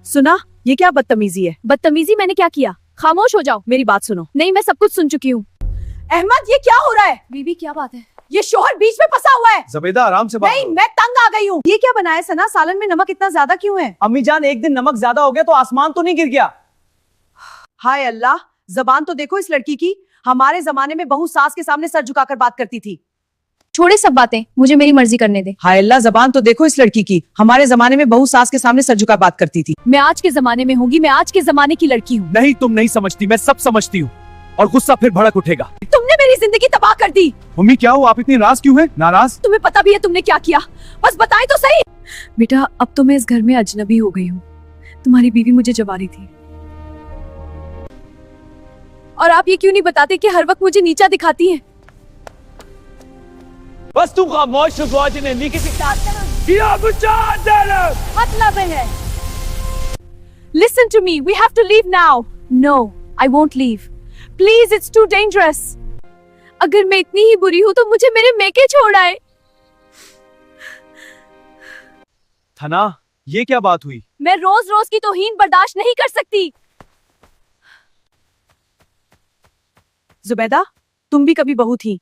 सुना, ये क्या बदतमीजी है? बदतमीजी मैंने क्या किया? खामोश हो जाओ। मेरी बात सुनो। नहीं, मैं सब कुछ सुन चुकी हूँ। अहमद, ये क्या हो रहा है? बीबी क्या बात है? ये शोहर बीच में फंसा हुआ है। ज़बेदा आराम से बात नहीं, करो। मैं तंग आ गई हूँ। ये क्या बनाया सना? सालन में नमक इतना ज्यादा क्यों है? अम्मी जान, एक दिन नमक ज्यादा हो गया तो आसमान तो नहीं गिर गया? हाय अल्लाह, जबान तो देखो इस लड़की की। हमारे जमाने में बहू सास के सामने सर झुकाकर बात करती थी। छोड़े सब बातें, मुझे मेरी मर्जी करने दे। हाय अल्लाह, जबान तो देखो इस लड़की की। हमारे जमाने में बहू सास के सामने सर झुका बात करती थी। मैं आज के जमाने में होंगी, मैं आज के जमाने की लड़की हूँ। नहीं, तुम नहीं समझती, मैं सब समझती हूँ। और गुस्सा फिर भड़क उठेगा। तुमने मेरी जिंदगी तबाह कर दी। मम्मी क्या हुआ, आप इतनी नाराज क्यों हैं? नाराज? तुम्हें पता भी है तुमने क्या किया? बस बताए तो सही। बेटा, अब तो मैं इस घर में अजनबी हो गई हूँ। तुम्हारी बीवी मुझे जवा रही थी, और आप ये क्यों नहीं बताते कि हर वक्त मुझे नीचा दिखाती हैं? बस तू खामोश मतलब है। Listen to me, we have to leave now. No, I won't leave. Please, it's too dangerous. अगर मैं इतनी ही बुरी हूँ तो मुझे मेरे मेके छोड़ आए। थना, ये क्या बात हुई? मैं रोज रोज की तौहीन बर्दाश्त नहीं कर सकती। जुबैदा, तुम भी कभी बहू थी,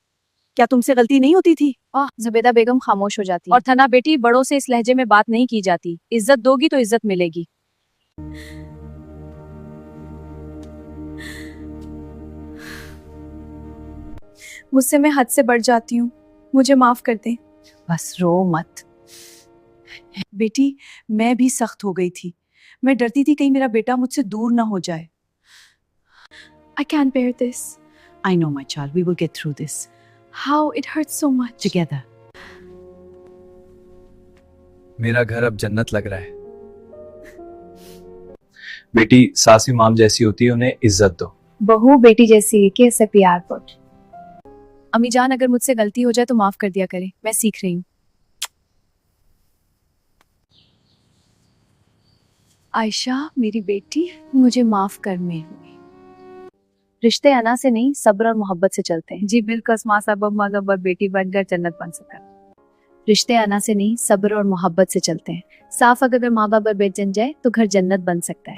क्या तुमसे गलती नहीं होती थी? जुबैदा बेगम खामोश हो जाती। और थना बेटी, बड़ों से इस लहजे में बात नहीं की जाती। इज्जत दोगी तो इज्जत मिलेगी। मुझसे मैं हद से बढ़ जाती हूँ, मुझे माफ कर दे। बस रो मत बेटी, मैं भी सख्त हो गई थी। मैं डरती थी कहीं मेरा बेटा मुझसे दूर ना हो जाए। I can't bear this. I know my child, we will get through this How it hurts so much. together. मेरा घर अब जन्नत लग रहा है। बेटी सासी माम जैसी होती है, उन्हें इज्जत दो। बहू बेटी जैसी के से प्यार पर। अम्मी जान, अगर मुझसे गलती हो जाए तो माफ कर दिया करें, मैं सीख रही हूँ। आयशा मेरी बेटी, मुझे माफ कर। मैं रिश्ते अना से नहीं, सब्र और मोहब्बत से चलते हैं। जी बिल्कुल, माँ सबब मगब बेटी बनकर जन्नत बन सका। रिश्ते अना से नहीं, सब्र और मोहब्बत से चलते हैं। साफ अगर माँ बाप बेचन जाए तो घर जन्नत बन सकता है।